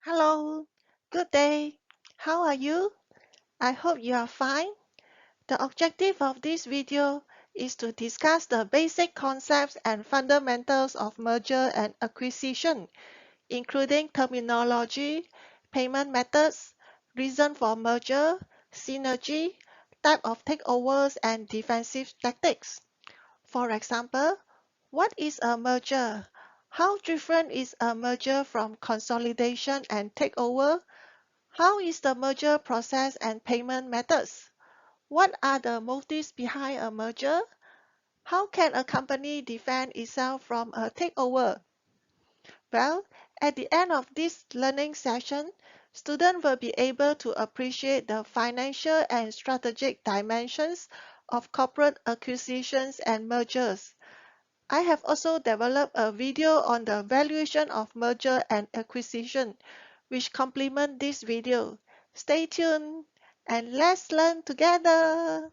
Hello, good day. How are you? I hope you are fine. The objective of this video is to discuss the basic concepts and fundamentals of merger and acquisition, including terminology, payment methods, reason for merger, synergy, type of takeovers, and defensive tactics. For example, what is a merger? How different is a merger from consolidation and takeover? How is the merger process and payment methods? What are the motives behind a merger? How can a company defend itself from a takeover? Well, at the end of this learning session, students will be able to appreciate the financial and strategic dimensions of corporate acquisitions and mergers. I have also developed a video on the valuation of merger and acquisition, which complement this video. Stay tuned and let's learn together.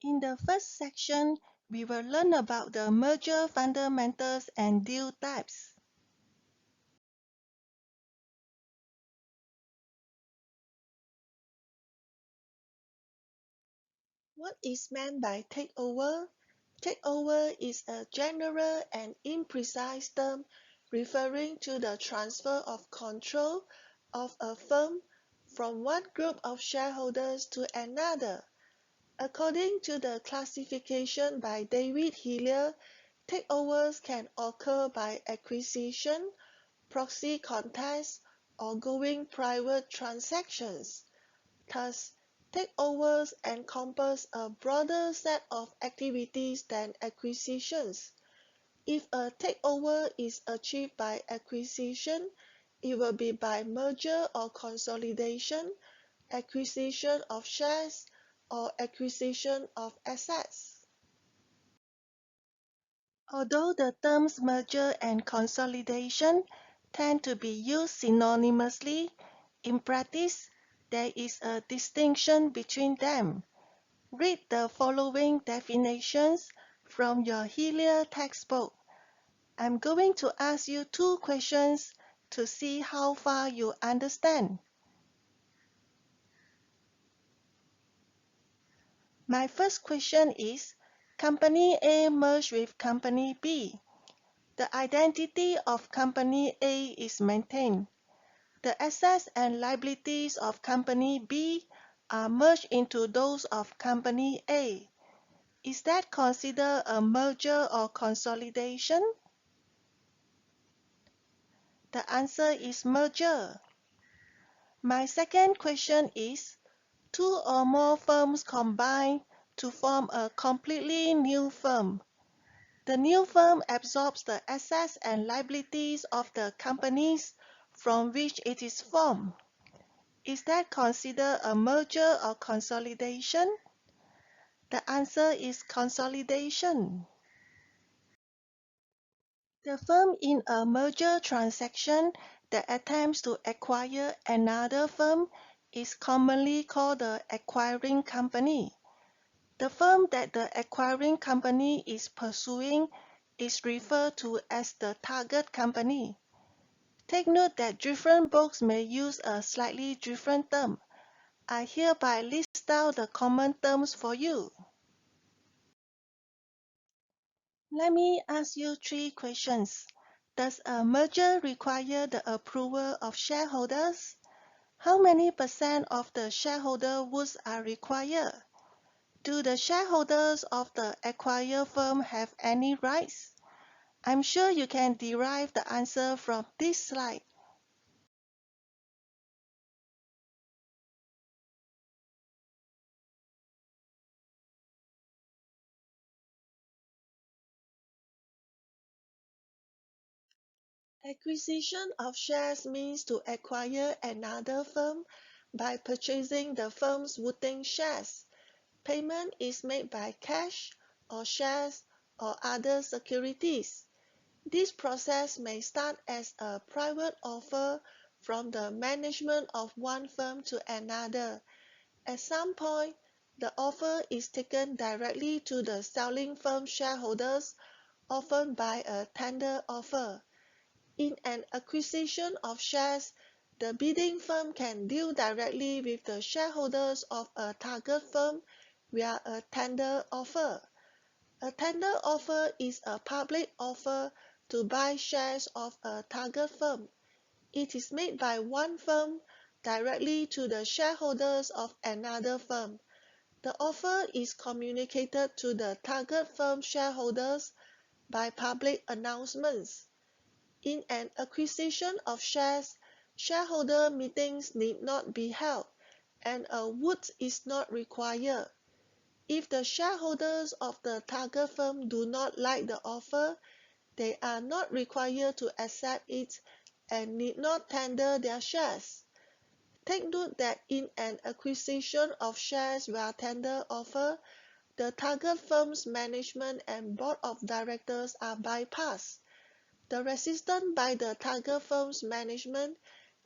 In the first section, we will learn about the merger fundamentals and deal types. What is meant by takeover? Takeover is a general and imprecise term referring to the transfer of control of a firm from one group of shareholders to another. According to the classification by David Hillier, takeovers can occur by acquisition, proxy contest, or going private transactions. Thus, takeovers encompass a broader set of activities than acquisitions. If a takeover is achieved by acquisition, it will be by merger or consolidation, acquisition of shares, or acquisition of assets. Although the terms merger and consolidation tend to be used synonymously, in practice, there is a distinction between them. Read the following definitions from your Hillier textbook. I'm going to ask you two questions to see how far you understand. My first question is, Company A merged with Company B. The identity of Company A is maintained. The assets and liabilities of Company B are merged into those of Company A. Is that considered a merger or consolidation? The answer is merger. My second question is, two or more firms combine to form a completely new firm. The new firm absorbs the assets and liabilities of the companies from which it is formed. Is that considered a merger or consolidation? The answer is consolidation. The firm in a merger transaction that attempts to acquire another firm is commonly called the acquiring company. The firm that the acquiring company is pursuing is referred to as the target company. Take note that different books may use a slightly different term. I hereby list out the common terms for you. Let me ask you three questions. Does a merger require the approval of shareholders? How many percent of the shareholder votes are required? Do the shareholders of the acquired firm have any rights? I'm sure you can derive the answer from this slide. Acquisition of shares means to acquire another firm by purchasing the firm's voting shares. Payment is made by cash or shares or other securities. This process may start as a private offer from the management of one firm to another. At some point, the offer is taken directly to the selling firm's shareholders, often by a tender offer. In an acquisition of shares, the bidding firm can deal directly with the shareholders of a target firm via a tender offer. A tender offer is a public offer to buy shares of a target firm. It is made by one firm directly to the shareholders of another firm. The offer is communicated to the target firm shareholders by public announcements. In an acquisition of shares, shareholder meetings need not be held, and a vote is not required. If the shareholders of the target firm do not like the offer, they are not required to accept it and need not tender their shares. Take note that in an acquisition of shares via tender offer, the target firm's management and board of directors are bypassed. The resistance by the target firm's management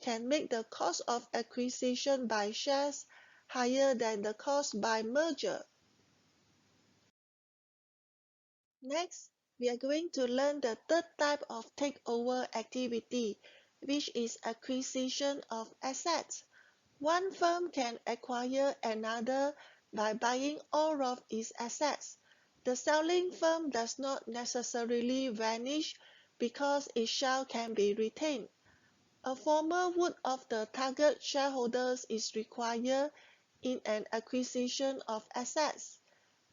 can make the cost of acquisition by shares higher than the cost by merger. Next, we are going to learn the third type of takeover activity, which is acquisition of assets. One firm can acquire another by buying all of its assets. The selling firm does not necessarily vanish because its share can be retained. A formal vote of the target shareholders is required in an acquisition of assets.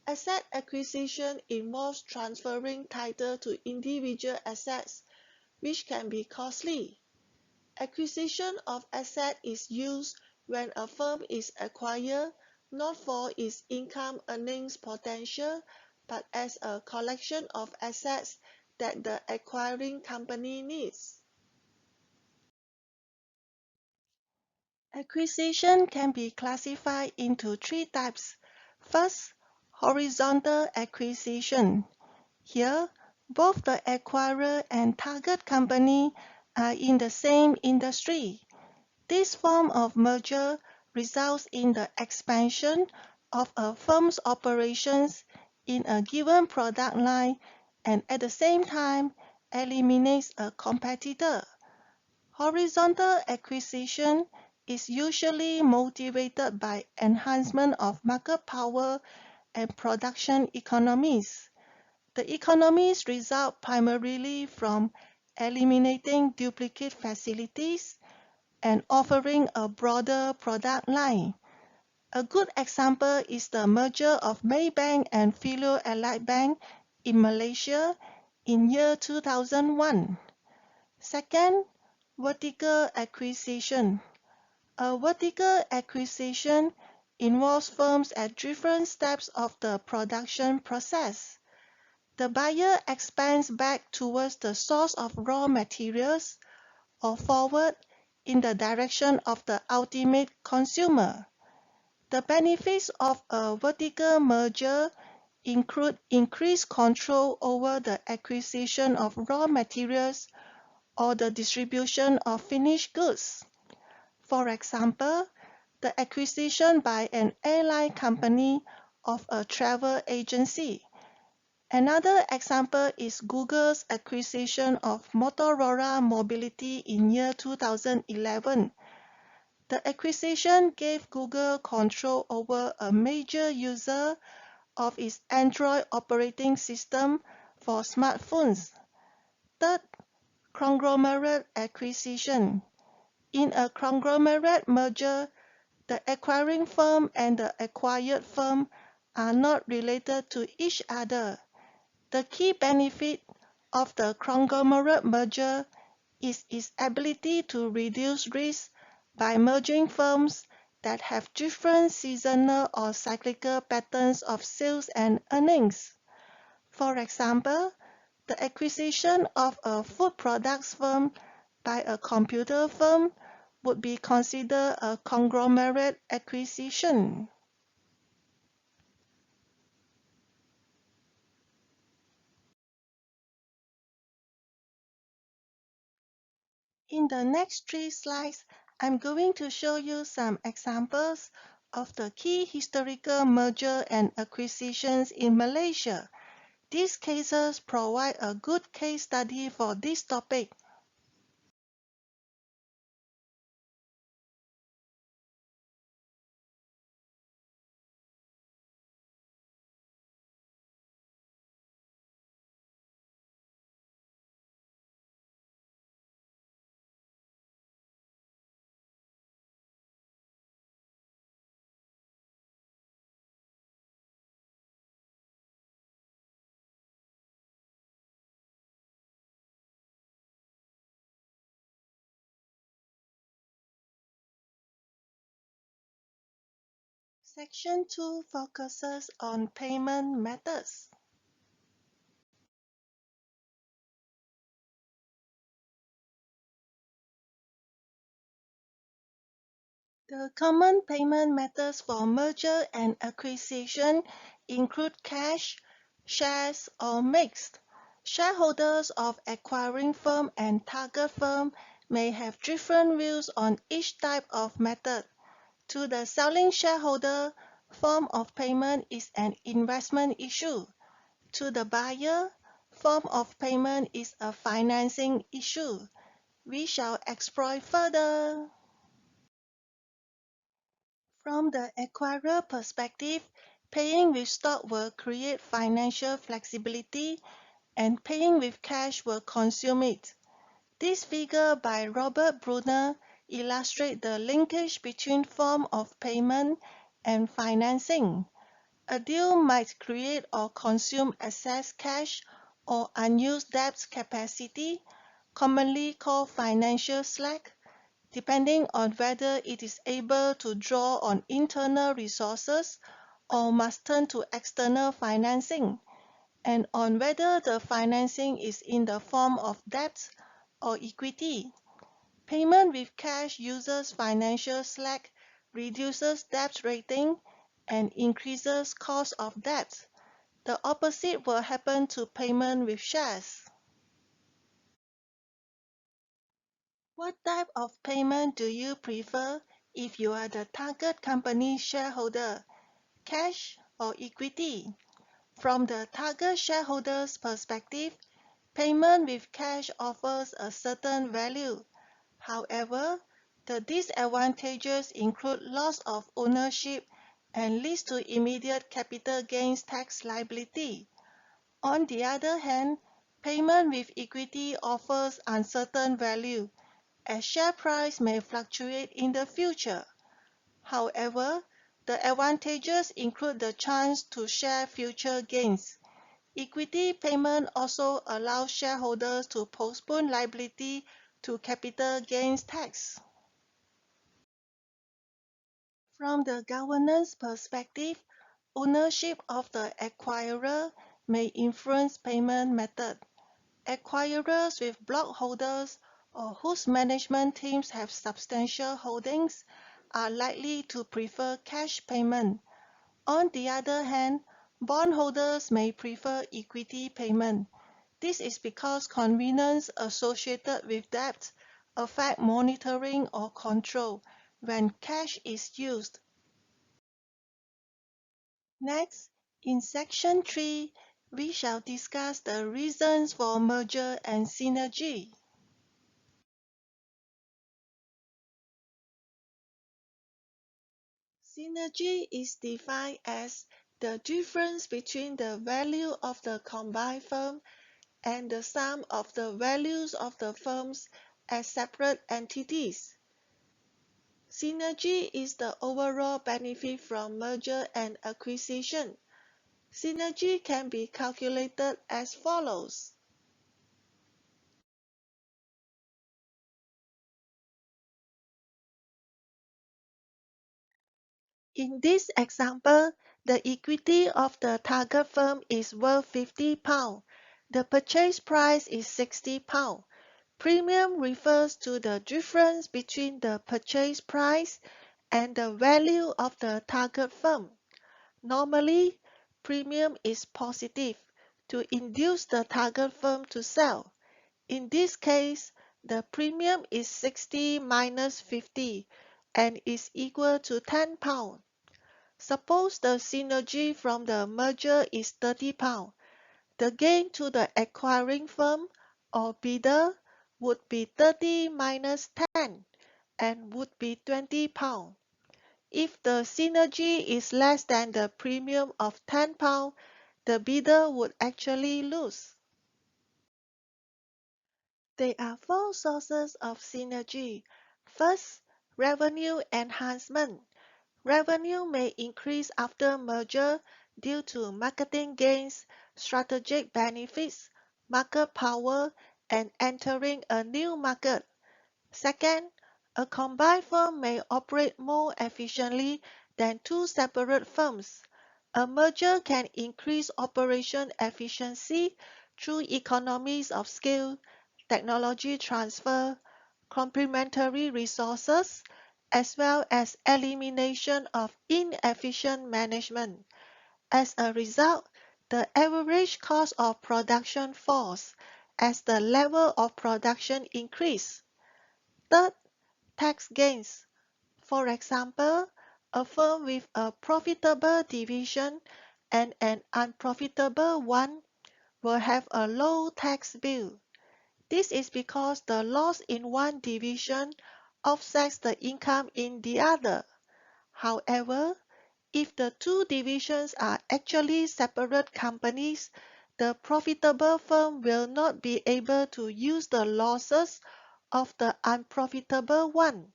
Asset acquisition involves transferring title to individual assets, which can be costly. Acquisition of asset is used when a firm is acquired not for its income earnings potential, but as a collection of assets that the acquiring company needs. Acquisition can be classified into three types. First, horizontal acquisition. Here, both the acquirer and target company are in the same industry. This form of merger results in the expansion of a firm's operations in a given product line and at the same time eliminates a competitor. Horizontal acquisition is usually motivated by enhancement of market power and production economies. The economies result primarily from eliminating duplicate facilities and offering a broader product line. A good example is the merger of Maybank and Philo Allied Bank in Malaysia in year 2001. Second, vertical acquisition. A vertical acquisition involves firms at different steps of the production process. The buyer expands back towards the source of raw materials or forward in the direction of the ultimate consumer. The benefits of a vertical merger include increased control over the acquisition of raw materials or the distribution of finished goods. For example, the acquisition by an airline company of a travel agency. Another example is Google's acquisition of Motorola Mobility in year 2011. The acquisition gave Google control over a major user of its Android operating system for smartphones. Third, conglomerate acquisition. In a conglomerate merger, the acquiring firm and the acquired firm are not related to each other. The key benefit of the conglomerate merger is its ability to reduce risk by merging firms that have different seasonal or cyclical patterns of sales and earnings. For example, The acquisition of a food products firm by a computer firm would be considered a conglomerate acquisition. In the next 3 slides, I'm going to show you some examples of the key historical merger and acquisitions in Malaysia. These cases provide a good case study for this topic. Section 2 focuses on payment methods. The common payment methods for merger and acquisition include cash, shares, or mixed. Shareholders of acquiring firm and target firm may have different views on each type of method. To the selling shareholder, form of payment is an investment issue. To the buyer, form of payment is a financing issue. We shall explore further. From the acquirer perspective, paying with stock will create financial flexibility and paying with cash will consume it. This figure by Robert Brunner illustrates the linkage between form of payment and financing. A deal might create or consume excess cash or unused debt capacity, commonly called financial slack, depending on whether it is able to draw on internal resources or must turn to external financing, and on whether the financing is in the form of debt or equity. Payment with cash uses financial slack, reduces debt rating, and increases cost of debt. The opposite will happen to payment with shares. What type of payment do you prefer if you are the target company shareholder, cash or equity? From the target shareholder's perspective, payment with cash offers a certain value. However, the disadvantages include loss of ownership and leads to immediate capital gains tax liability. On the other hand, payment with equity offers uncertain value, as share price may fluctuate in the future. However, the advantages include the chance to share future gains. Equity payment also allows shareholders to postpone liability to capital gains tax. From the governance perspective, ownership of the acquirer may influence payment method. Acquirers with block holders or whose management teams have substantial holdings are likely to prefer cash payment. On the other hand, bondholders may prefer equity payment. This is because convenience associated with debt affect monitoring or control when cash is used. Next, in Section 3, we shall discuss the reasons for merger and synergy. Synergy is defined as the difference between the value of the combined firm and the sum of the values of the firms as separate entities. Synergy is the overall benefit from merger and acquisition. Synergy can be calculated as follows. In this example, the equity of the target firm is worth £50. The purchase price is £60. Premium refers to the difference between the purchase price and the value of the target firm. Normally, premium is positive to induce the target firm to sell. In this case, the premium is 60 minus 50 and is equal to £10. Suppose the synergy from the merger is £30. The gain to the acquiring firm or bidder would be 30 minus 10 and would be £20. If the synergy is less than the premium of £10, the bidder would actually lose. There are four sources of synergy. First, revenue enhancement. Revenue may increase after merger due to marketing gains, strategic benefits, market power, and entering a new market. Second, a combined firm may operate more efficiently than two separate firms. A merger can increase operation efficiency through economies of scale, technology transfer, complementary resources, as well as elimination of inefficient management. As a result, the average cost of production falls as the level of production increases. Third, tax gains. For example, a firm with a profitable division and an unprofitable one will have a low tax bill. This is because the loss in one division offsets the income in the other. However, if the two divisions are actually separate companies, the profitable firm will not be able to use the losses of the unprofitable one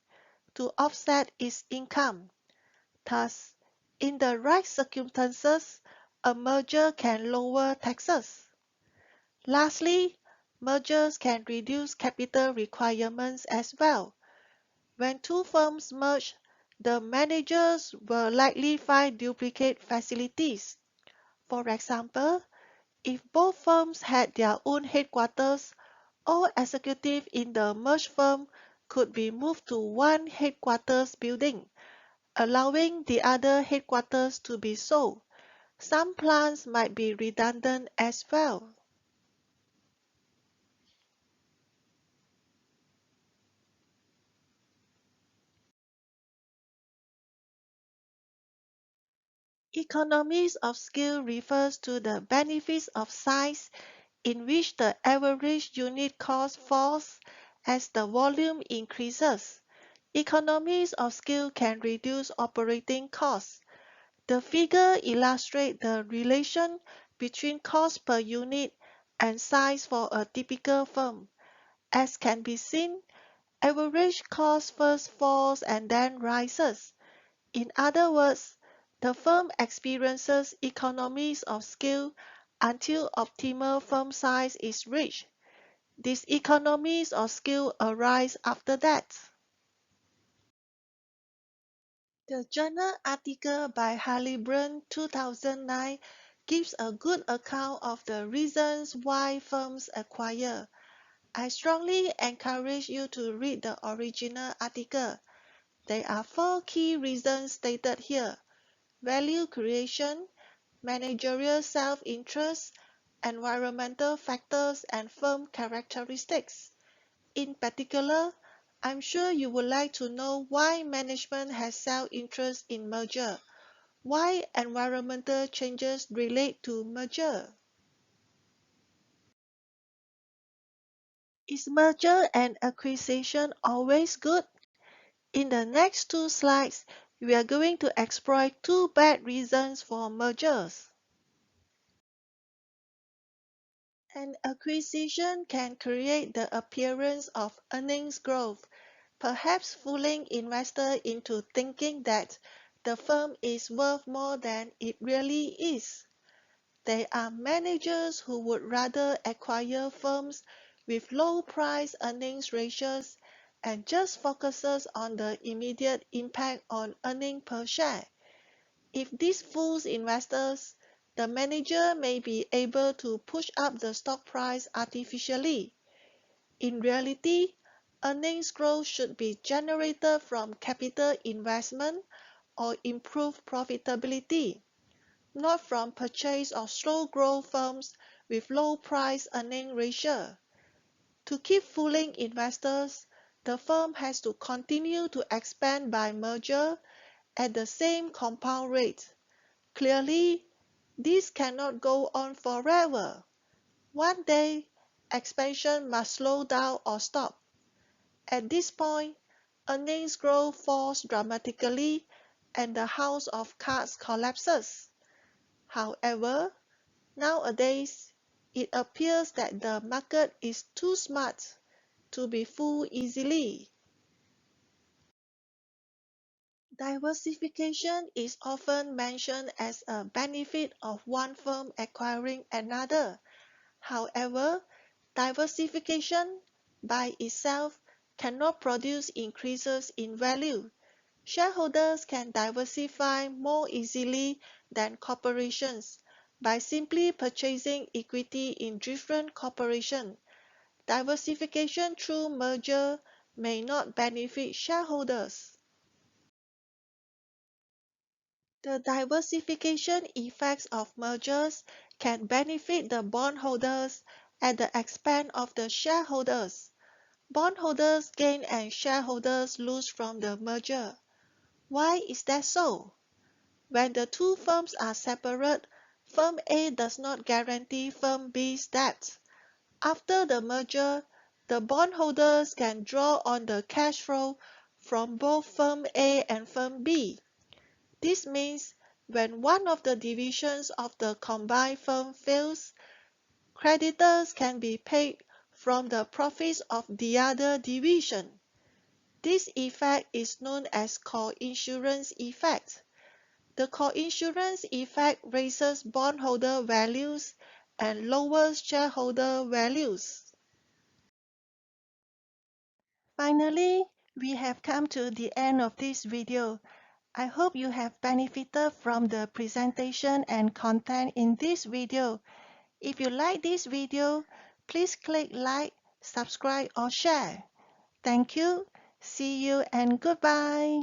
to offset its income. Thus, in the right circumstances, a merger can lower taxes. Lastly, mergers can reduce capital requirements as well. When two firms merge, the managers will likely find duplicate facilities. For example, if both firms had their own headquarters, all executives in the merged firm could be moved to one headquarters building, allowing the other headquarters to be sold. Some plants might be redundant as well. Economies of scale refers to the benefits of size in which the average unit cost falls as the volume increases. Economies of scale can reduce operating costs. The figure illustrates the relation between cost per unit and size for a typical firm. As can be seen, average cost first falls and then rises. In other words, the firm experiences economies of scale until optimal firm size is reached. These economies of scale arise after that. The journal article by Halliburton 2009 gives a good account of the reasons why firms acquire. I strongly encourage you to read the original article. There are four key reasons stated here: value creation, managerial self-interest, environmental factors, and firm characteristics. In particular, I'm sure you would like to know why management has self-interest in merger, why environmental changes relate to merger. Is merger and acquisition always good? In the next two slides, we are going to explore two bad reasons for mergers. An acquisition can create the appearance of earnings growth, perhaps fooling investors into thinking that the firm is worth more than it really is. There are managers who would rather acquire firms with low price earnings ratios and just focuses on the immediate impact on earning per share. If this fools investors, the manager may be able to push up the stock price artificially. In reality, earnings growth should be generated from capital investment or improved profitability, not from purchase of slow growth firms with low price-earning ratio. To keep fooling investors, the firm has to continue to expand by merger at the same compound rate. Clearly, this cannot go on forever. One day, expansion must slow down or stop. At this point, earnings growth falls dramatically and the house of cards collapses. However, nowadays, it appears that the market is too smart to be fooled easily. Diversification is often mentioned as a benefit of one firm acquiring another. However, diversification by itself cannot produce increases in value. Shareholders can diversify more easily than corporations by simply purchasing equity in different corporations. Diversification through merger may not benefit shareholders. The diversification effects of mergers can benefit the bondholders at the expense of the shareholders. Bondholders gain and shareholders lose from the merger. Why is that so? When the two firms are separate, Firm A does not guarantee Firm B's debt. After the merger, the bondholders can draw on the cash flow from both Firm A and Firm B. This means when one of the divisions of the combined firm fails, creditors can be paid from the profits of the other division. This effect is known as coinsurance effect. The coinsurance effect raises bondholder values and lowers shareholder values. Finally, we have come to the end of this video. I hope you have benefited from the presentation and content in this video. If you like this video, please click like, subscribe or share. Thank you, see you and goodbye.